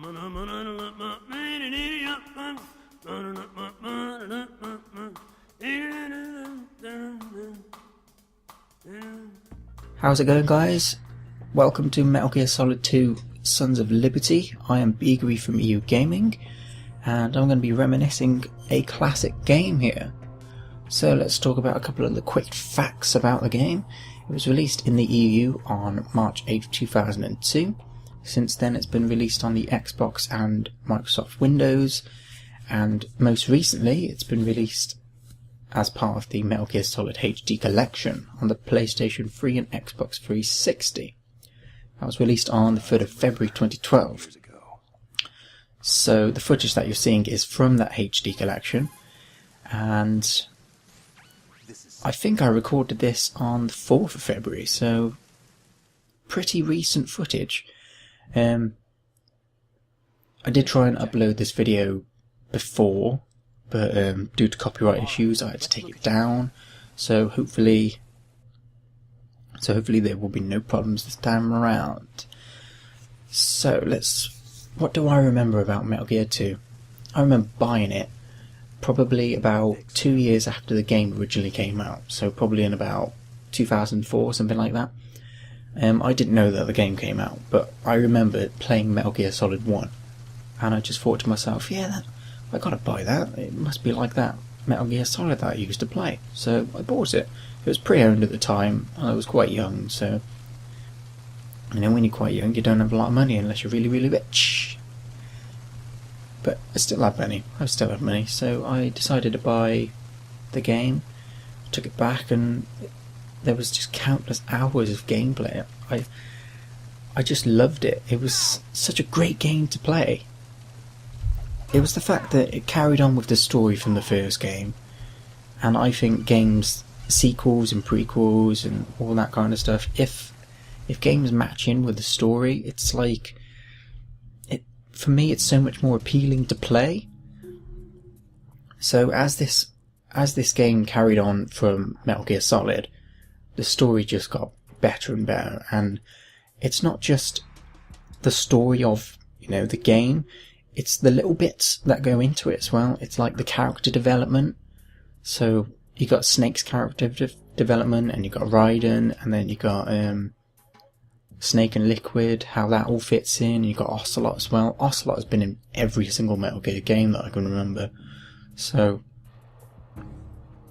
How's it going, guys? Welcome to Metal Gear Solid 2 Sons of Liberty. I am Beagrie from EuGaming, and I'm going to be reminiscing a classic game here. So let's talk about a couple of the quick facts about the game. It was released in the EU on March 8, 2002. Since then it's been released on the Xbox and Microsoft Windows, and most recently it's been released as part of the Metal Gear Solid HD collection on the PlayStation 3 and Xbox 360. That was released on the 3rd of February 2012. So the footage that you're seeing is from that HD collection, and I think I recorded this on the 4th of February, so pretty recent footage. I did try and upload this video before, but due to copyright issues I had to take it down, so hopefully there will be no problems this time around. So what do I remember about Metal Gear 2? I remember buying it probably about 2 years after the game originally came out, so probably in about 2004, something like that. I didn't know that the game came out, but I remember playing Metal Gear Solid 1, and I just thought to myself, yeah, I gotta buy that, it must be like that Metal Gear Solid that I used to play. So I bought it. It was pre-owned at the time, and I was quite young, so you know, when you're quite young you don't have a lot of money unless you're really, really rich. But I still have money, so I decided to buy the game, took it back, and there was just countless hours of gameplay. I just loved it. It was such a great game to play. It was the fact that it carried on with the story from the first game, and I think games, sequels and prequels and all that kind of stuff, if games match in with the story, it's like, for me it's so much more appealing to play. So as this game carried on from Metal Gear Solid, the story just got better and better, and it's not just the story of, you know, the game, it's the little bits that go into it as well. It's like the character development. So you got Snake's character development, and you got Raiden, and then you got Snake and Liquid, how that all fits in. You got Ocelot as well. Ocelot has been in every single Metal Gear game that I can remember. So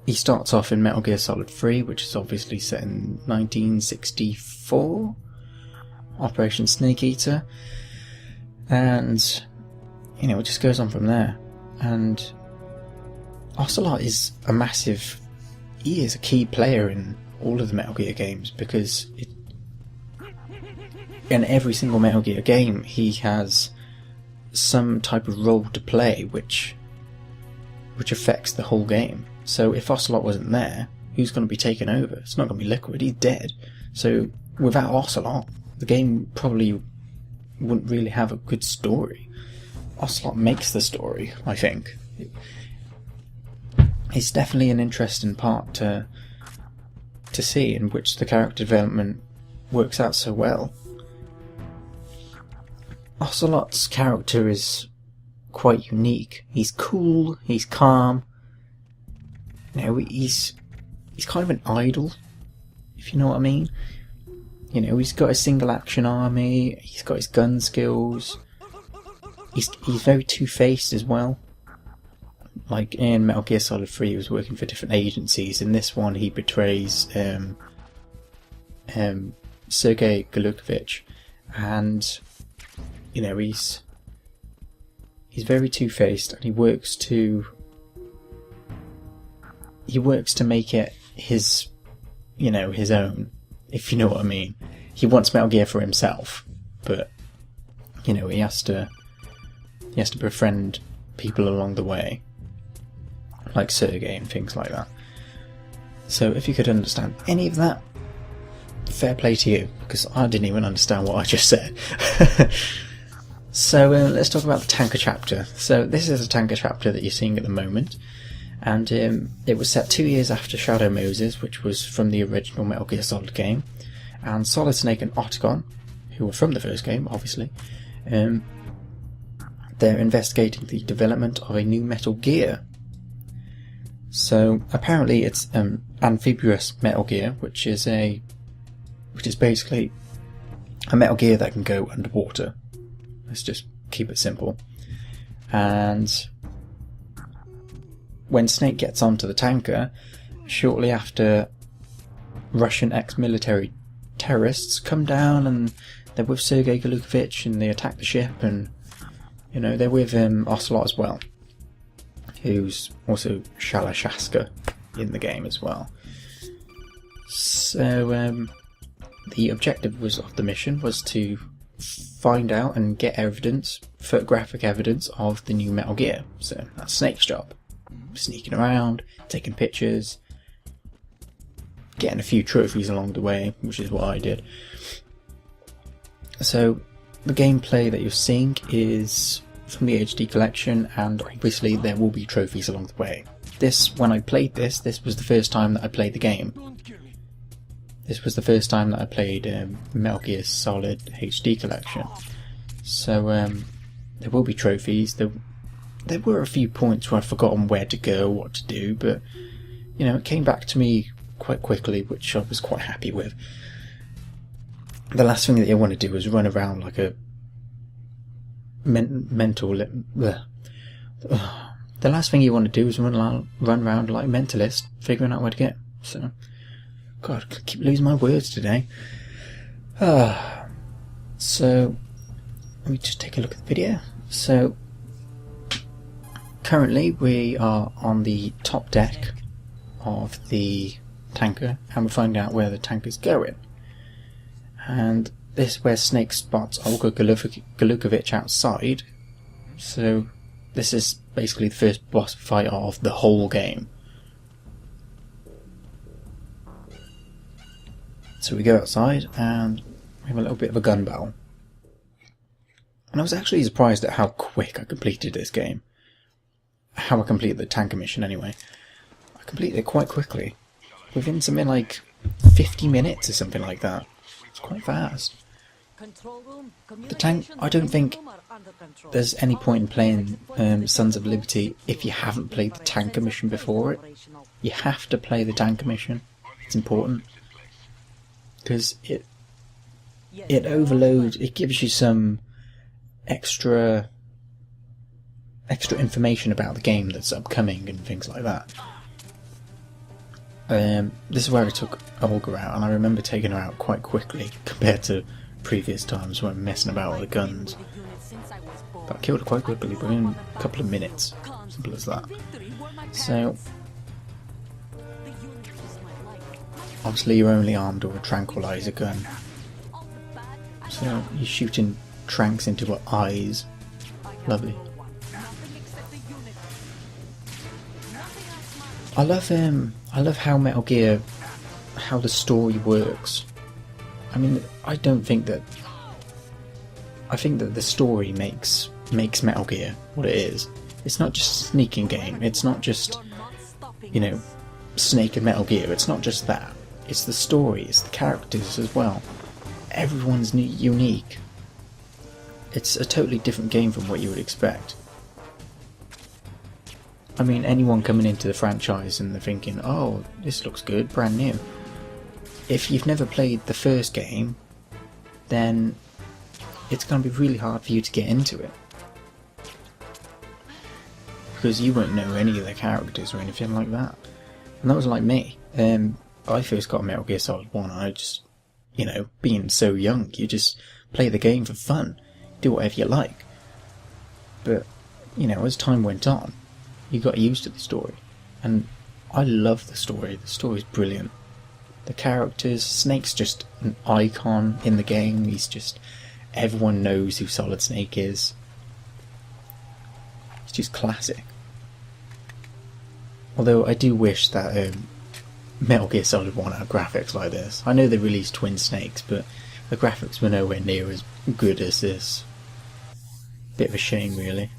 he starts off in Metal Gear Solid 3, which is obviously set in 1964, Operation Snake Eater, and you know, it just goes on from there. And Ocelot is he is a key player in all of the Metal Gear games, because in every single Metal Gear game he has some type of role to play which affects the whole game. So if Ocelot wasn't there, who's going to be taken over? It's not going to be Liquid, he's dead. So without Ocelot, the game probably wouldn't really have a good story. Ocelot makes the story, I think. It's definitely an interesting part to see, in which the character development works out so well. Ocelot's character is quite unique. He's cool, he's calm. You know, he's kind of an idol, if you know what I mean. You know, he's got a single action army, he's got his gun skills. He's very two-faced as well. Like in Metal Gear Solid 3 he was working for different agencies. In this one he betrays Sergei Golukovich, and you know, he's very two-faced, and he works to make it his, you know, his own, if you know what I mean. He wants Metal Gear for himself, but you know, he has to befriend people along the way, like Sergei and things like that. So if you could understand any of that, fair play to you, because I didn't even understand what I just said. So let's talk about the tanker chapter. So this is a tanker chapter that you're seeing at the moment, and it was set 2 years after Shadow Moses, which was from the original Metal Gear Solid game, and Solid Snake and Octagon, who were from the first game, obviously, they're investigating the development of a new Metal Gear. So apparently it's amphibious Metal Gear, which is basically a Metal Gear that can go underwater. Let's just keep it simple. And when Snake gets onto the tanker, shortly after, Russian ex-military terrorists come down and they're with Sergei Galukovich and they attack the ship, and you know, they're with Ocelot as well, who's also Shalashaska in the game as well. So the objective of the mission was to find out and get evidence, photographic evidence of the new Metal Gear. So that's Snake's job. Sneaking around, taking pictures, getting a few trophies along the way, which is what I did. So the gameplay that you're seeing is from the HD collection, and obviously there will be trophies along the way. When I played this was the first time that I played the game. This was the first time that I played Metal Gear Solid HD collection. So there will be trophies. There were a few points where I'd forgotten where to go, what to do, but you know, it came back to me quite quickly, which I was quite happy with. The last thing that you want to do is run around like a the last thing you want to do is run around like a mentalist, figuring out where to get. So, God, I keep losing my words today. So, let me just take a look at the video. So, currently we are on the top deck of the tanker, and we're finding out where the tanker's going. And this is where Snake spots Olga Galukovich outside. So this is basically the first boss fight of the whole game. So we go outside and we have a little bit of a gun battle. And I was actually surprised at how quick I completed this game. How I completed the tanker mission anyway. I completed it quite quickly. Within something like 50 minutes or something like that. It's quite fast. The tank, I don't think there's any point in playing Sons of Liberty if you haven't played the tanker mission before it. You have to play the tanker mission. It's important. Because it overloads, it gives you some extra information about the game that's upcoming and things like that. This is where I took Olga out, and I remember taking her out quite quickly compared to previous times when I'm messing about with the guns. But I killed her quite quickly, within a couple of minutes. Simple as that. So, obviously you're only armed with a tranquilizer gun. So you're shooting tranks into her eyes. Lovely. I love how Metal Gear, how the story works. I mean, I think that the story makes Metal Gear what it is. It's not just a sneaking game. It's not just, you know, Snake and Metal Gear. It's not just that. It's the story. It's the characters as well. Everyone's unique. It's a totally different game from what you would expect. I mean, anyone coming into the franchise and they're thinking, oh, this looks good, brand new. If you've never played the first game, then it's going to be really hard for you to get into it. Because you won't know any of the characters or anything like that. And that was like me. I first got Metal Gear Solid 1 and I just, you know, being so young, you just play the game for fun. Do whatever you like. But, you know, as time went on, you got used to the story, and I love the story. The story's brilliant. The characters, Snake's just an icon in the game. He's just, everyone knows who Solid Snake is. It's just classic. Although I do wish that Metal Gear Solid 1 had graphics like this. I know they released Twin Snakes, but the graphics were nowhere near as good as this. Bit of a shame, really.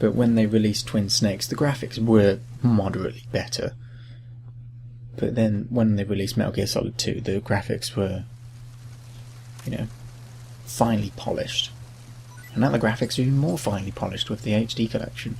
But when they released Twin Snakes, the graphics were moderately better. But then when they released Metal Gear Solid 2, the graphics were, you know, finely polished. And now the graphics are even more finely polished with the HD collection.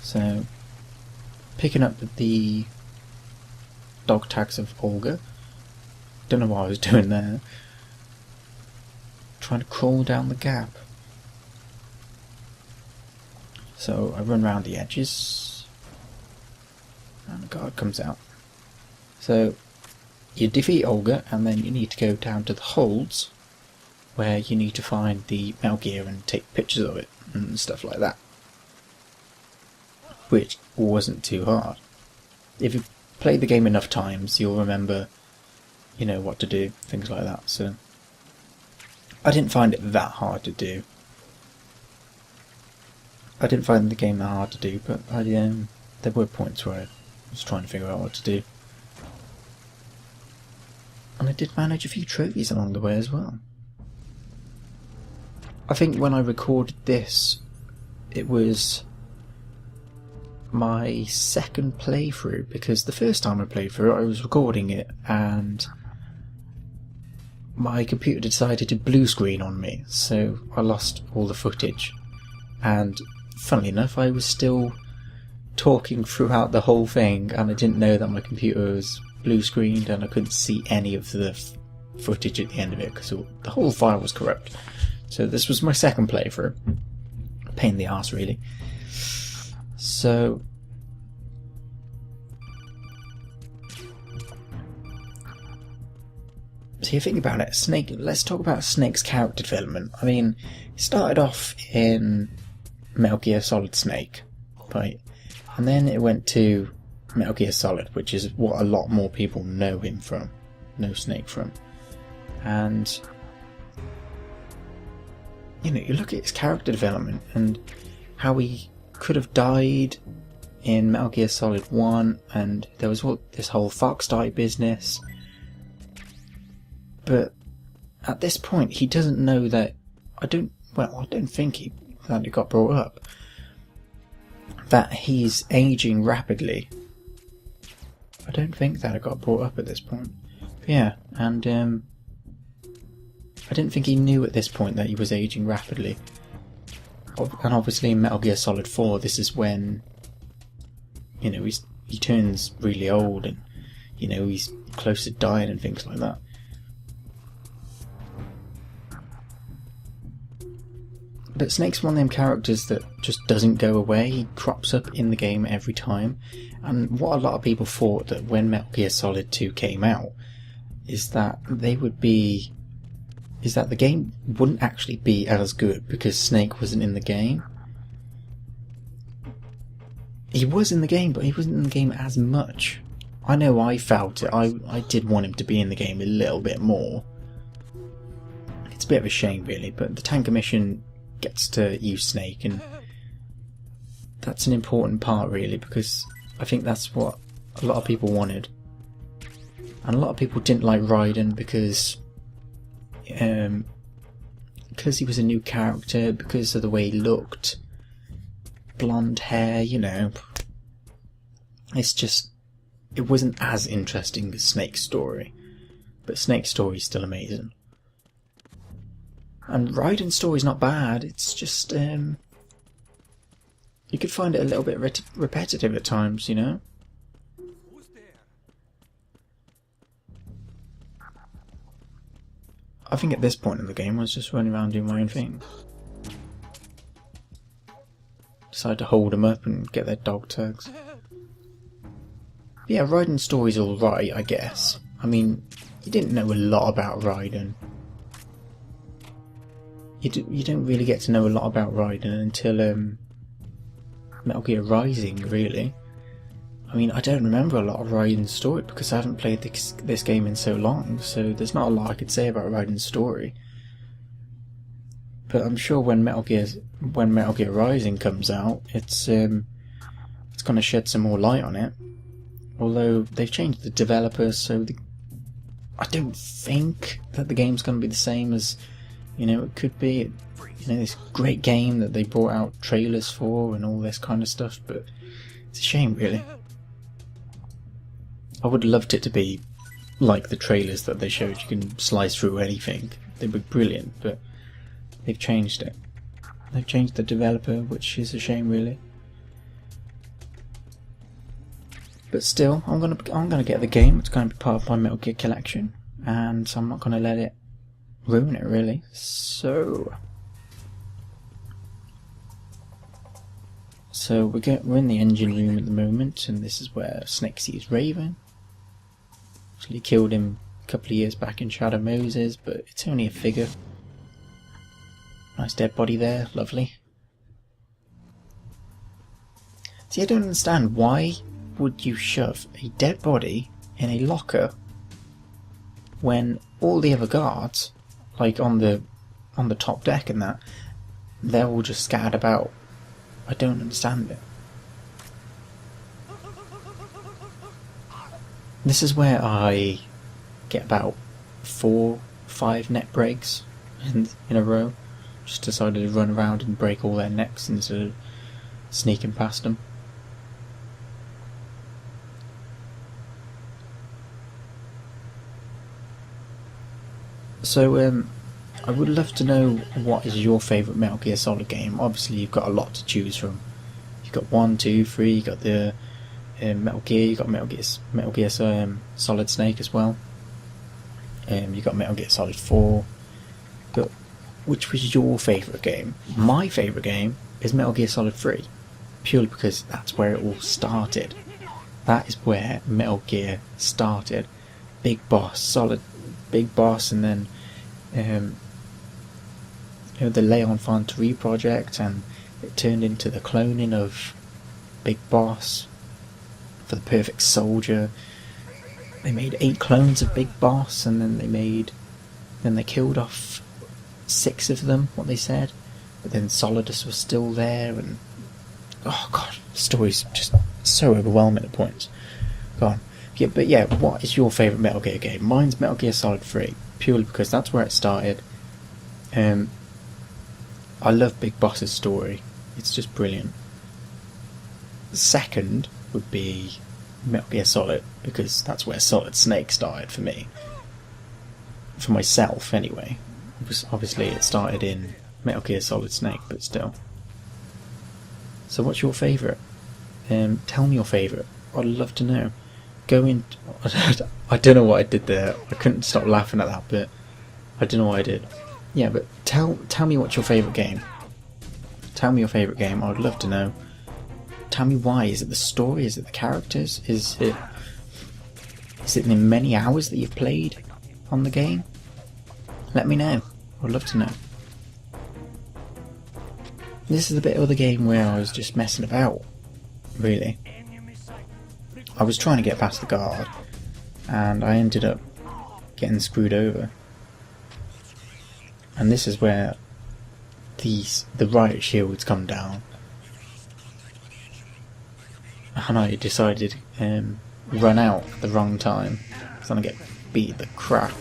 So, picking up the dog tags of Olga. Don't know what I was doing there. Trying to crawl down the gap. So I run around the edges, and the guard comes out. So you defeat Olga, and then you need to go down to the holds, where you need to find the Metal Gear and take pictures of it, and stuff like that. Which wasn't too hard. If you've played the game enough times, you'll remember, you know, what to do, things like that. So I didn't find it that hard to do. I didn't find the game that hard to do, but there were points where I was trying to figure out what to do. And I did manage a few trophies along the way as well. I think when I recorded this, it was my second playthrough, because the first time I played through it, I was recording it and my computer decided to blue screen on me, so I lost all the footage. And funnily enough, I was still talking throughout the whole thing, and I didn't know that my computer was blue screened and I couldn't see any of the footage at the end of it because the whole file was corrupt. So this was my second playthrough. Pain in the arse, really. So you think about it, Snake. Let's talk about Snake's character development. I mean, he started off in Metal Gear Solid Snake, right? And then it went to Metal Gear Solid, which is what a lot more people know him from, know Snake from. And you know, you look at his character development and how he could have died in Metal Gear Solid 1, and there was this whole Fox die business. But at this point, he doesn't know that. I don't think that it got brought up that he's aging rapidly. I don't think that it got brought up at this point. But yeah, and I didn't think he knew at this point that he was aging rapidly. And obviously in Metal Gear Solid 4, this is when, you know, he turns really old and, you know, he's close to dying and things like that. But Snake's one of them characters that just doesn't go away. He crops up in the game every time. And what a lot of people thought that when Metal Gear Solid 2 came out is that the game wouldn't actually be as good because Snake wasn't in the game. He was in the game, but he wasn't in the game as much. I know I felt it. I did want him to be in the game a little bit more. It's a bit of a shame, really, but the Tanker Mission gets to use Snake, and that's an important part, really, because I think that's what a lot of people wanted. And a lot of people didn't like Raiden because he was a new character, because of the way he looked, blonde hair, you know. It's just, it wasn't as interesting as Snake's story, but Snake's story is still amazing. And Raiden's story's not bad, it's just you could find it a little bit repetitive at times, you know. I think at this point in the game I was just running around doing my own thing. Decided to hold them up and get their dog tags. Yeah, Raiden's story's alright, I guess. I mean, you didn't know a lot about Raiden. You don't really get to know a lot about Raiden until Metal Gear Rising, really. I mean, I don't remember a lot of Raiden's story because I haven't played this game in so long, so there's not a lot I could say about Raiden's story. But I'm sure when Metal Gear Rising comes out, it's going to shed some more light on it. Although they've changed the developers, so I don't think that the game's going to be the same as, you know, it could be. You know, this great game that they brought out trailers for and all this kind of stuff, but it's a shame, really. I would have loved it to be like the trailers that they showed, you can slice through anything. They were brilliant, but they've changed it. They've changed the developer, which is a shame, really. But still, I'm gonna get the game. It's going to be part of my Metal Gear collection, and so I'm not going to let it ruin it, really. So we're in the engine room at the moment, and this is where Snake sees Raven. Actually killed him a couple of years back in Shadow Moses, but it's only a figure. Nice dead body there, lovely. See, I don't understand, why would you shove a dead body in a locker when all the other guards, like on the top deck and that, they're all just scattered about? I don't understand it. This is where I get about 4-5 neck breaks in a row. Just decided to run around and break all their necks instead of sneaking past them. So I would love to know what is your favourite Metal Gear Solid game. Obviously you've got a lot to choose from. You've got 1, 2, 3, you've got the Metal Gear, you've got Metal Gear Solid Snake as well. You've got Metal Gear Solid 4. But which was your favourite game? My favourite game is Metal Gear Solid 3. Purely because that's where it all started. That is where Metal Gear started. Big boss, solid big boss, and then the Leon Fontaine project, and it turned into the cloning of Big Boss for the Perfect Soldier. They made 8 clones of Big Boss, and then they killed off 6 of them, what they said, but then Solidus was still there, and oh god, the story's just so overwhelming at points. Go on. Yeah, but yeah, what is your favourite Metal Gear game? Mine's Metal Gear Solid 3, purely because that's where it started. I love Big Boss's story, it's just brilliant. Second would be Metal Gear Solid, because that's where Solid Snake started for me. For myself, anyway. Obviously it started in Metal Gear Solid Snake, but still. So what's your favourite? Tell me your favourite, I'd love to know. I don't know what I did there. I couldn't stop laughing at that bit. I don't know what I did. Yeah, but tell me what's your favourite game. Tell me your favourite game. I would love to know. Tell me why. Is it the story? Is it the characters? Is it the many hours that you've played on the game? Let me know. I'd love to know. This is the bit of the game where I was just messing about, really. I was trying to get past the guard, and I ended up getting screwed over. And this is where the riot shields come down, and I decided to run out at the wrong time, so I get beat the crap.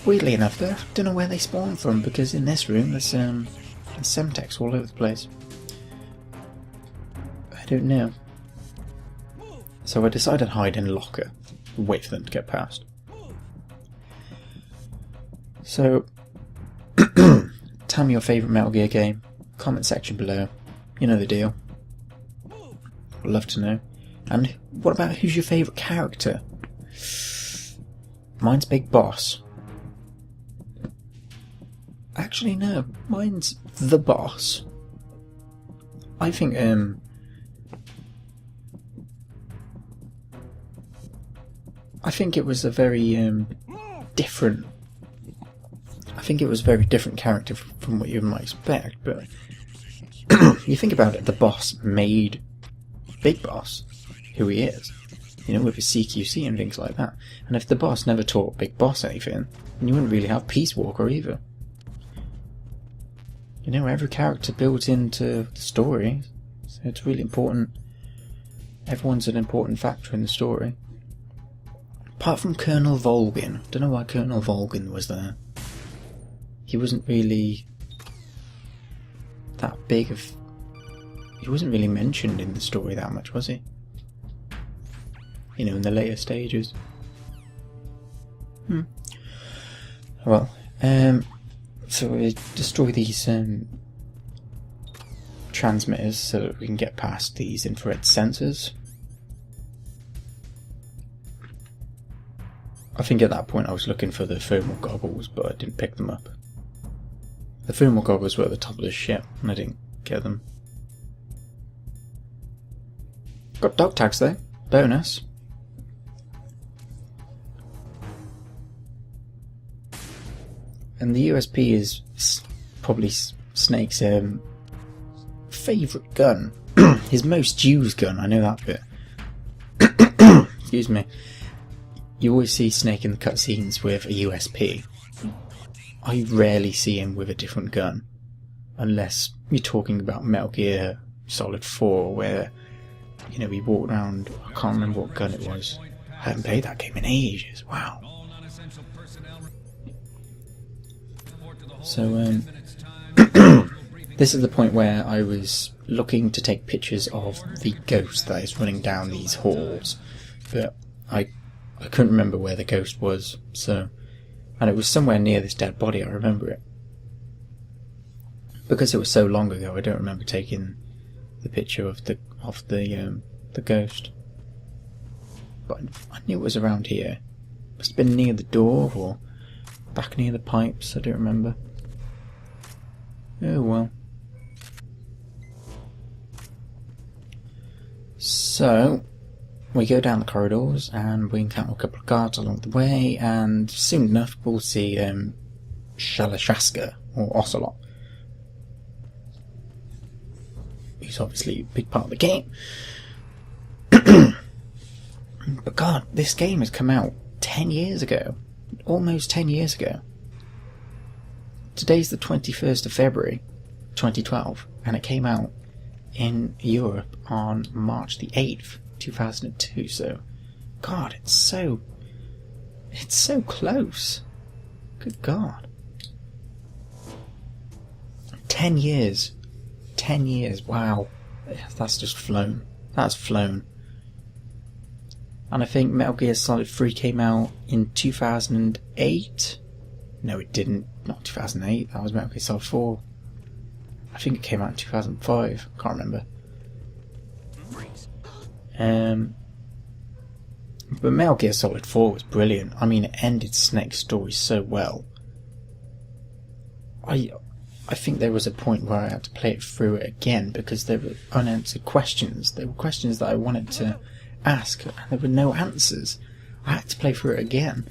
Weirdly enough, though, I don't know where they spawn from, because in this room there's Semtex all over the place. I don't know. So I decided to hide in a locker and wait for them to get past. So, tell me your favourite Metal Gear game. Comment section below. You know the deal. I'd love to know. And what about who's your favourite character? Mine's Big Boss. Actually, no. Mine's the Boss. I think, I think it was a very different. I think it was a very different character from what you might expect. But you think about it, the Boss made Big Boss who he is. You know, with his CQC and things like that. And if the Boss never taught Big Boss anything, then you wouldn't really have Peace Walker either. You know, every character builds into the story, so it's really important. Everyone's an important factor in the story. Apart from Colonel Volgin. Don't know why Colonel Volgin was there. He wasn't really that big of... He wasn't really mentioned in the story that much, was he? you know, in the later stages. Well, so we destroy these transmitters so that we can get past these infrared sensors. I think at that point I was looking for the thermal goggles, but I didn't pick them up. The thermal goggles were at the top of the ship, and I didn't get them. Got dog tags though, bonus. And the USP is probably Snake's favourite gun. His most used gun, I know that bit. Excuse me. You always see Snake in the cutscenes with a USP. I rarely see him with a different gun. Unless you're talking about Metal Gear Solid 4, where, you know, he walked around, I can't remember what gun it was. I haven't played that game in ages, wow. So, this is the point where I was looking to take pictures of the ghost that is running down these halls, but I couldn't remember where the ghost was, so, and it was somewhere near this dead body, I remember it. Because it was so long ago, I don't remember taking the picture of the ghost. But I knew it was around here. Must have been near the door, or back near the pipes, I don't remember. Oh well. So, we go down the corridors and we encounter a couple of guards along the way, and soon enough we'll see Shalashaska, or Ocelot. He's obviously a big part of the game. But God, this game has come out 10 years ago. Almost 10 years ago. Today's the 21st of February 2012, and it came out in Europe on March the 8th, 2002, so God, it's so close. Good God. 10 years. 10 years, wow. That's just flown. That's flown. And I think Metal Gear Solid 3 came out in 2008? No, it didn't. Not 2008, that was Metal Gear Solid 4. I think it came out in 2005, I can't remember. But Metal Gear Solid 4 was brilliant. I mean, it ended Snake's story so well. I think there was a point where I had to play it through it again because there were unanswered questions. There were questions that I wanted to ask, and there were no answers. I had to play through it again.